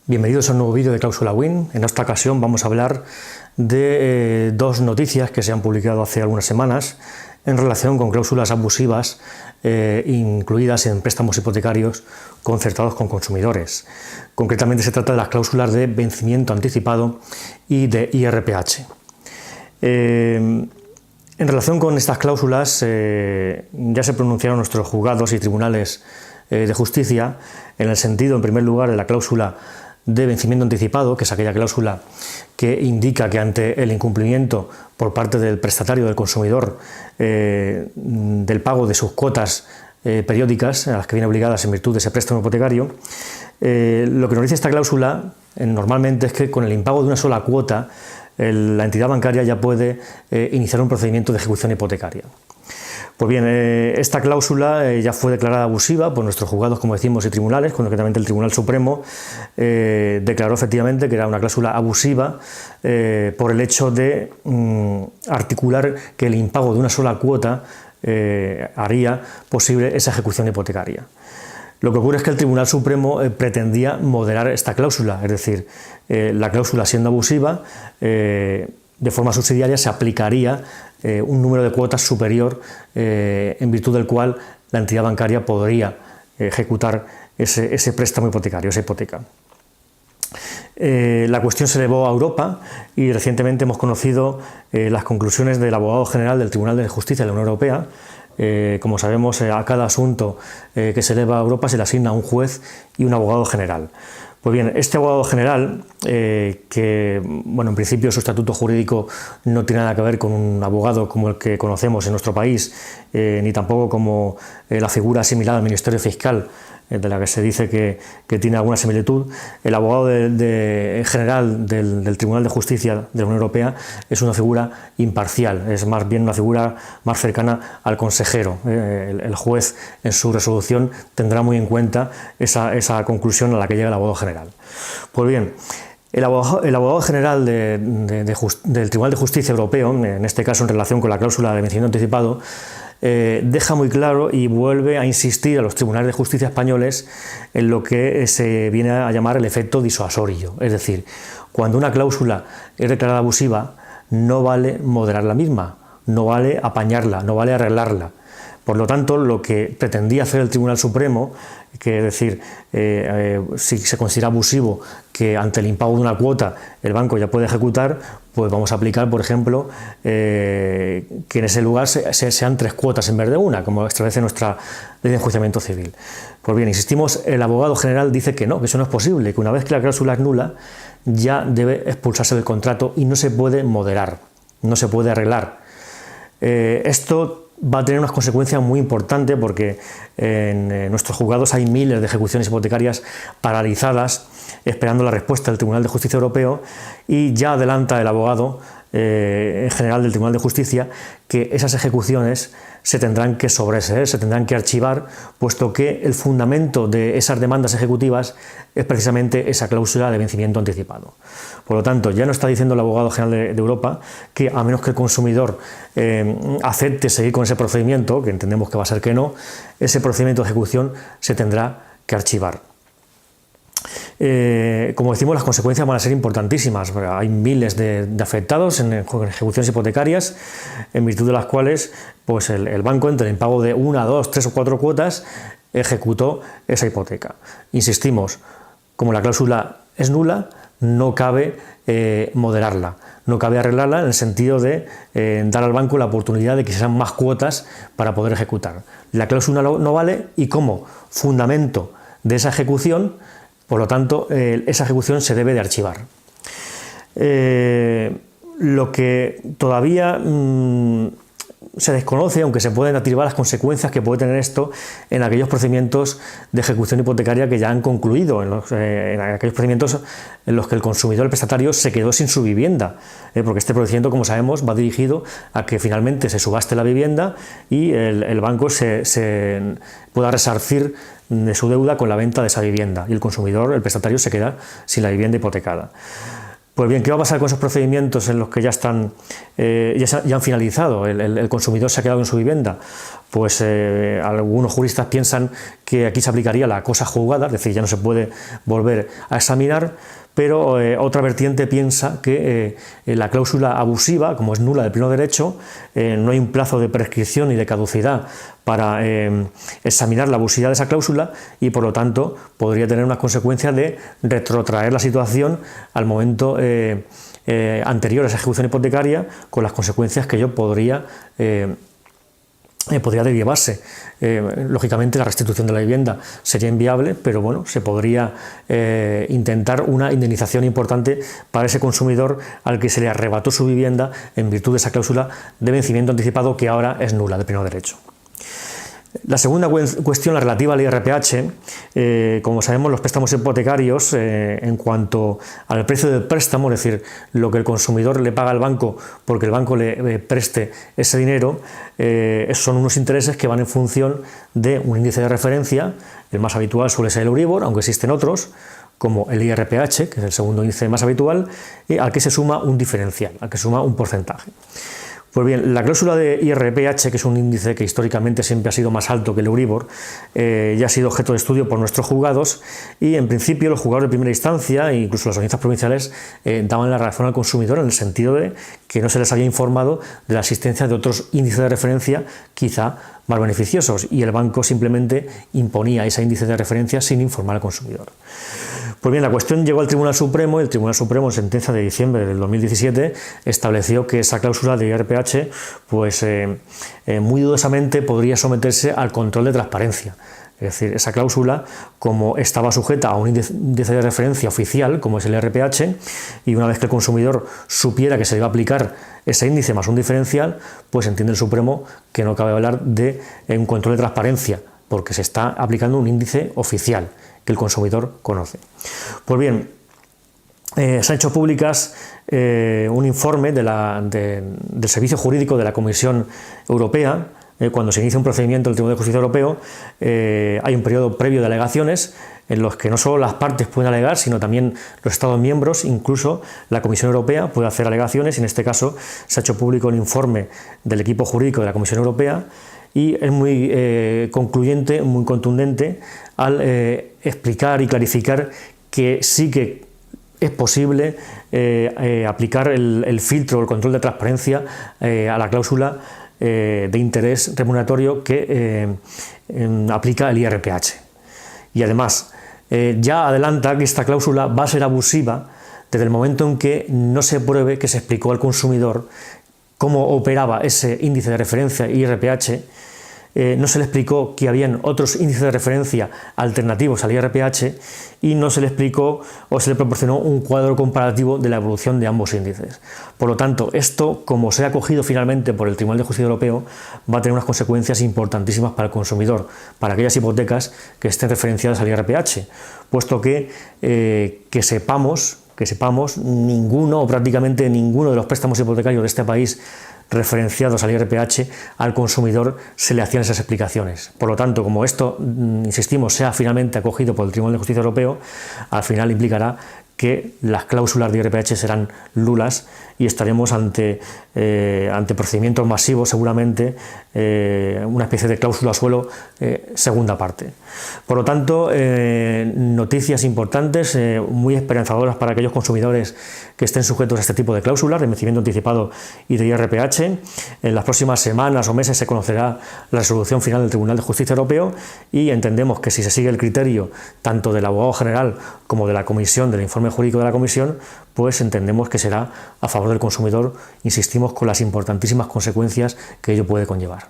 Bienvenidos a un nuevo vídeo de Cláusula Win. En esta ocasión vamos a hablar de dos noticias que se han publicado hace algunas semanas en relación con cláusulas abusivas incluidas en préstamos hipotecarios concertados con consumidores. Concretamente se trata de las cláusulas de vencimiento anticipado y de IRPH. En relación con estas cláusulas ya se pronunciaron nuestros juzgados y tribunales de justicia en el sentido, en primer lugar, de la cláusula de vencimiento anticipado, que es aquella cláusula que indica que ante el incumplimiento por parte del prestatario, del consumidor, del pago de sus cuotas periódicas a las que viene obligadas en virtud de ese préstamo hipotecario, lo que nos dice esta cláusula normalmente es que con el impago de una sola cuota la entidad bancaria ya puede iniciar un procedimiento de ejecución hipotecaria. Pues bien, esta cláusula ya fue declarada abusiva por nuestros juzgados, como decimos, y tribunales. Concretamente el Tribunal Supremo declaró efectivamente que era una cláusula abusiva por el hecho de articular que el impago de una sola cuota haría posible esa ejecución hipotecaria. Lo que ocurre es que el Tribunal Supremo pretendía moderar esta cláusula, es decir, la cláusula siendo abusiva, de forma subsidiaria se aplicaría un número de cuotas superior en virtud del cual la entidad bancaria podría ejecutar ese préstamo hipotecario, esa hipoteca. La cuestión se elevó a Europa y recientemente hemos conocido las conclusiones del abogado general del Tribunal de Justicia de la Unión Europea. Como sabemos, a cada asunto que se eleva a Europa se le asigna un juez y un abogado general. Pues bien, este abogado general, que bueno, en principio su estatuto jurídico no tiene nada que ver con un abogado como el que conocemos en nuestro país, ni tampoco como la figura similar al Ministerio Fiscal, de la que se dice que tiene alguna similitud. El abogado general del Tribunal de Justicia de la Unión Europea es una figura imparcial, es más bien una figura más cercana al consejero. El juez en su resolución tendrá muy en cuenta esa conclusión a la que llega el abogado general. Pues bien, el abogado general del Tribunal de Justicia Europeo, en este caso en relación con la cláusula de vencimiento anticipado, deja muy claro y vuelve a insistir a los tribunales de justicia españoles en lo que se viene a llamar el efecto disuasorio. Es decir, cuando una cláusula es declarada abusiva, no vale moderar la misma, no vale apañarla, no vale arreglarla. Por lo tanto, lo que pretendía hacer el Tribunal Supremo, que es decir, si se considera abusivo que ante el impago de una cuota el banco ya puede ejecutar, pues vamos a aplicar, por ejemplo, que en ese lugar sean 3 cuotas en vez de una, como establece nuestra ley de enjuiciamiento civil. Pues bien, insistimos, el abogado general dice que no, que eso no es posible, que una vez que la cláusula es nula, ya debe expulsarse del contrato y no se puede moderar, no se puede arreglar. Esto va a tener unas consecuencias muy importantes porque en nuestros juzgados hay miles de ejecuciones hipotecarias paralizadas esperando la respuesta del Tribunal de Justicia Europeo, y ya adelanta el abogado general del Tribunal de Justicia que esas ejecuciones se tendrán que sobreseer, se tendrán que archivar, puesto que el fundamento de esas demandas ejecutivas es precisamente esa cláusula de vencimiento anticipado. Por lo tanto, ya no está diciendo el abogado general de Europa que a menos que el consumidor acepte seguir con ese procedimiento, que entendemos que va a ser que no, ese procedimiento de ejecución se tendrá que archivar. Como decimos, las consecuencias van a ser importantísimas. Hay miles de afectados en ejecuciones hipotecarias, en virtud de las cuales pues el banco, entre el impago de 1, 2, 3 o 4 cuotas, ejecutó esa hipoteca. Insistimos, como la cláusula es nula, no cabe moderarla, no cabe arreglarla en el sentido de dar al banco la oportunidad de que sean más cuotas para poder ejecutar. La cláusula no vale, y como fundamento de esa ejecución, por lo tanto, esa ejecución se debe de archivar. Lo que todavía se desconoce, aunque se pueden atribuir las consecuencias que puede tener esto en aquellos procedimientos de ejecución hipotecaria que ya han concluido, en aquellos procedimientos en los que el consumidor, el prestatario, se quedó sin su vivienda, porque este procedimiento, como sabemos, va dirigido a que finalmente se subaste la vivienda y el banco se pueda resarcir de su deuda con la venta de esa vivienda, y el consumidor, el prestatario, se queda sin la vivienda hipotecada. Pues bien, ¿qué va a pasar con esos procedimientos en los que ya han finalizado? El consumidor se ha quedado en su vivienda. Pues algunos juristas piensan que aquí se aplicaría la cosa juzgada, es decir, ya no se puede volver a examinar, pero otra vertiente piensa que la cláusula abusiva, como es nula de pleno derecho, no hay un plazo de prescripción ni de caducidad para examinar la abusividad de esa cláusula y por lo tanto podría tener unas consecuencias de retrotraer la situación al momento anterior a esa ejecución hipotecaria, con las consecuencias que ello podría derivarse. Lógicamente la restitución de la vivienda sería inviable, pero bueno, se podría intentar una indemnización importante para ese consumidor al que se le arrebató su vivienda en virtud de esa cláusula de vencimiento anticipado que ahora es nula de pleno derecho. La segunda cuestión, la relativa al IRPH, como sabemos, los préstamos hipotecarios, en cuanto al precio del préstamo, es decir, lo que el consumidor le paga al banco porque el banco le preste ese dinero, son unos intereses que van en función de un índice de referencia. El más habitual suele ser el Euribor, aunque existen otros, como el IRPH, que es el segundo índice más habitual, al que se suma un diferencial, al que se suma un porcentaje. Pues bien, la cláusula de IRPH, que es un índice que históricamente siempre ha sido más alto que el Euribor, ya ha sido objeto de estudio por nuestros juzgados y en principio los juzgados de primera instancia e incluso las audiencias provinciales daban la razón al consumidor en el sentido de que no se les había informado de la existencia de otros índices de referencia quizá más beneficiosos y el banco simplemente imponía ese índice de referencia sin informar al consumidor. Pues bien, la cuestión llegó al Tribunal Supremo y el Tribunal Supremo, en sentencia de diciembre del 2017, estableció que esa cláusula de IRPH pues, muy dudosamente podría someterse al control de transparencia. Es decir, esa cláusula, como estaba sujeta a un índice de referencia oficial, como es el IRPH, y una vez que el consumidor supiera que se le iba a aplicar ese índice más un diferencial, pues entiende el Supremo que no cabe hablar de un control de transparencia, porque se está aplicando un índice oficial que el consumidor conoce. Pues bien, se han hecho públicas un informe del Servicio Jurídico de la Comisión Europea. Cuando se inicia un procedimiento del Tribunal de Justicia Europeo, hay un periodo previo de alegaciones en los que no solo las partes pueden alegar, sino también los Estados miembros, incluso la Comisión Europea puede hacer alegaciones. En este caso se ha hecho público un informe del equipo jurídico de la Comisión Europea y es muy concluyente, muy contundente al explicar y clarificar que sí que es posible aplicar el filtro, el control de transparencia a la cláusula de interés remuneratorio que aplica el IRPH. Y además, ya adelanta que esta cláusula va a ser abusiva desde el momento en que no se pruebe que se explicó al consumidor cómo operaba ese índice de referencia IRPH, no se le explicó que habían otros índices de referencia alternativos al IRPH y no se le explicó o se le proporcionó un cuadro comparativo de la evolución de ambos índices. Por lo tanto, esto, como se ha acogido finalmente por el Tribunal de Justicia Europeo, va a tener unas consecuencias importantísimas para el consumidor, para aquellas hipotecas que estén referenciadas al IRPH, puesto que sepamos, ninguno o prácticamente ninguno de los préstamos hipotecarios de este país referenciados al IRPH, al consumidor se le hacían esas explicaciones. Por lo tanto, como esto, insistimos, sea finalmente acogido por el Tribunal de Justicia Europeo, al final implicará que las cláusulas de IRPH serán nulas y estaremos ante procedimientos masivos, seguramente, una especie de cláusula suelo segunda parte. Por lo tanto, noticias importantes, muy esperanzadoras para aquellos consumidores que estén sujetos a este tipo de cláusulas de vencimiento anticipado y de IRPH. En las próximas semanas o meses se conocerá la resolución final del Tribunal de Justicia Europeo y entendemos que si se sigue el criterio tanto del abogado general como de la comisión, del informe jurídico de la comisión, pues entendemos que será a favor del consumidor, insistimos, con las importantísimas consecuencias que ello puede conllevar.